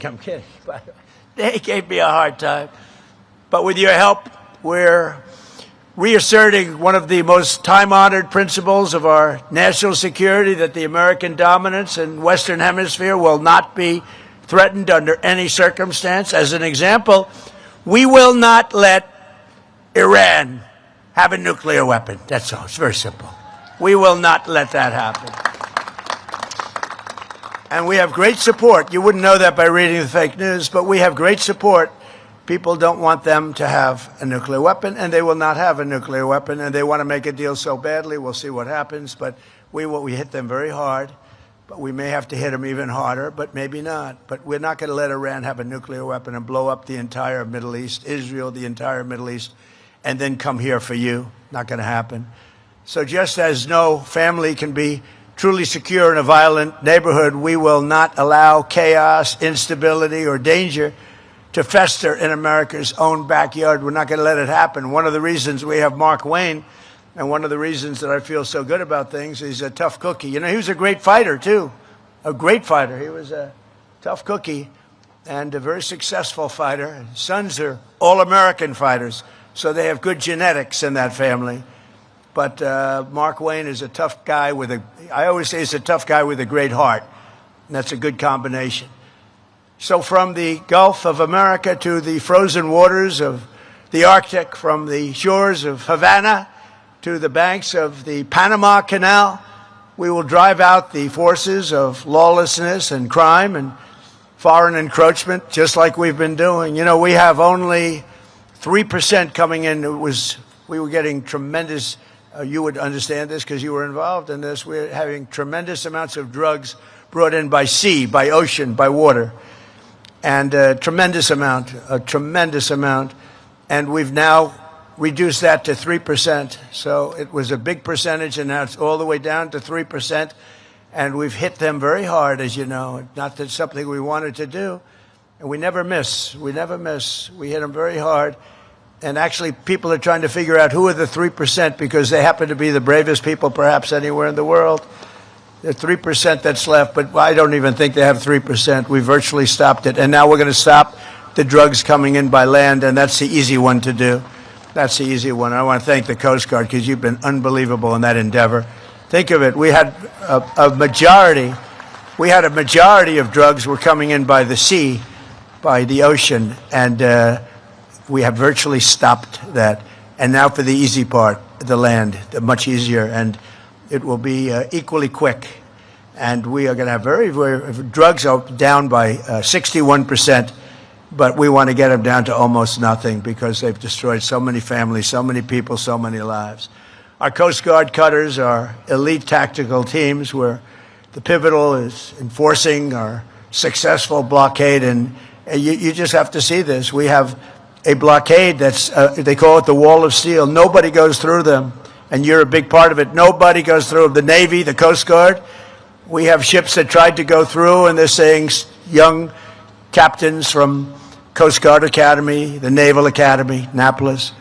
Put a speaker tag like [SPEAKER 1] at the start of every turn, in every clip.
[SPEAKER 1] I'm kidding. They gave me a hard time. But with your help, we're reasserting one of the most time-honored principles of our national security, that the American dominance in Western Hemisphere will not be threatened under any circumstance. As an example, we will not let Iran have a nuclear weapon. That's all. It's very simple. We will not let that happen. And we have great support. You wouldn't know that by reading the fake news, but we have great support. People don't want them to have a nuclear weapon, and they will not have a nuclear weapon, and they want to make a deal so badly. We'll see what happens, but we hit them very hard, but we may have to hit them even harder, but maybe not. But we're not going to let Iran have a nuclear weapon and blow up the entire Middle East, Israel, the entire Middle East, and then come here for you. Not going to happen. So just as no family can be truly secure in a violent neighborhood, we will not allow chaos, instability, or danger to fester in America's own backyard. We're not going to let it happen. One of the reasons we have Mark Wayne, and one of the reasons that I feel so good about things, he's a tough cookie. You know, he was a great fighter, too. A great fighter. He was a tough cookie and a very successful fighter. His sons are all-American fighters, so they have good genetics in that family. But Mark Wayne is a tough guy with I always say he's a tough guy with a great heart. And that's a good combination. So from the Gulf of America to the frozen waters of the Arctic, from the shores of Havana to the banks of the Panama Canal, we will drive out the forces of lawlessness and crime and foreign encroachment, just like we've been doing. You know, we have only 3% coming in. We were getting tremendous, you would understand this because you were involved in this, we're having tremendous amounts of drugs brought in by sea, by ocean, by water. And a tremendous amount. And we've now reduced that to 3%. So it was a big percentage, and now it's all the way down to 3%. And we've hit them very hard, as you know. Not that it's something we wanted to do. And we never miss. We never miss. We hit them very hard. And actually, people are trying to figure out who are the 3% because they happen to be the bravest people perhaps anywhere in the world. The 3% that's left, but I don't even think they have 3%. We virtually stopped it. And now we're going to stop the drugs coming in by land, and that's the easy one to do. That's the easy one. I want to thank the Coast Guard because you've been unbelievable in that endeavor. Think of it. We had a majority of drugs were coming in by the sea, by the ocean, and we have virtually stopped that. And now for the easy part, the land, much easier, and it will be equally quick. And we are going to have drugs are down by 61%, but we want to get them down to almost nothing because they've destroyed so many families, so many people, so many lives. Our Coast Guard cutters are elite tactical teams where the pivotal is enforcing our successful blockade. And you just have to see this. We have a blockade that's, they call it the wall of steel. Nobody goes through them. And you're a big part of it. Nobody goes through them. The Navy, the Coast Guard. We have ships that tried to go through, and they're saying young captains from Coast Guard Academy, the Naval Academy, Annapolis,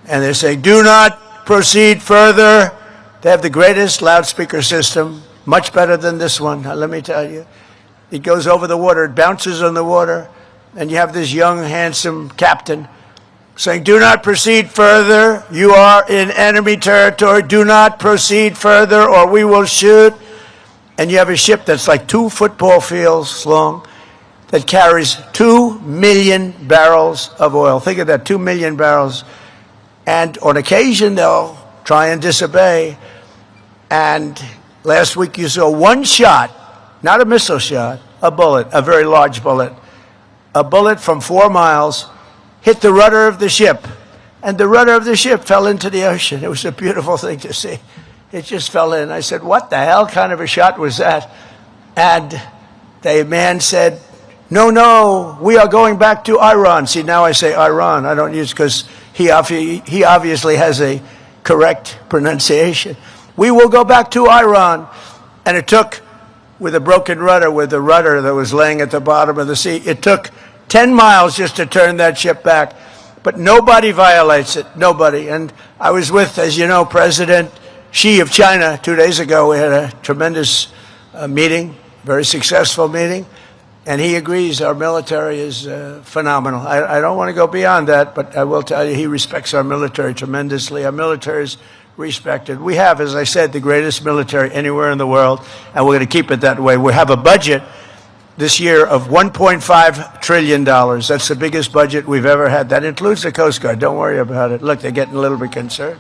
[SPEAKER 1] and they're saying, do not proceed further. They have the greatest loudspeaker system, much better than this one, let me tell you. It goes over the water, it bounces on the water, and you have this young, handsome captain saying, do not proceed further. You are in enemy territory. Do not proceed further or we will shoot. And you have a ship that's like 2 football fields long that carries 2 million barrels of oil. Think of that, 2 million barrels. And on occasion, they'll try and disobey. And last week you saw one shot, not a missile shot, a bullet, a very large bullet. A bullet from 4 miles hit the rudder of the ship, and the rudder of the ship fell into the ocean. It was a beautiful thing to see. It just fell in. I said, what the hell kind of a shot was that? And the man said, no, we are going back to Iran. See, now I say Iran. I don't use because he obviously has a correct pronunciation. We will go back to Iran. And it took, with a broken rudder, with the rudder that was laying at the bottom of the sea, it took 10 miles just to turn that ship back. But nobody violates it, nobody. And I was with, as you know, President Xi of China 2 days ago. We had a tremendous meeting, very successful meeting. And he agrees our military is phenomenal. I don't want to go beyond that, but I will tell you he respects our military tremendously. Our military is respected. We have, as I said, the greatest military anywhere in the world, and we're going to keep it that way. We have a budget this year of $1.5 trillion. That's the biggest budget we've ever had. That includes the Coast Guard. Don't worry about it. Look, they're getting a little bit concerned.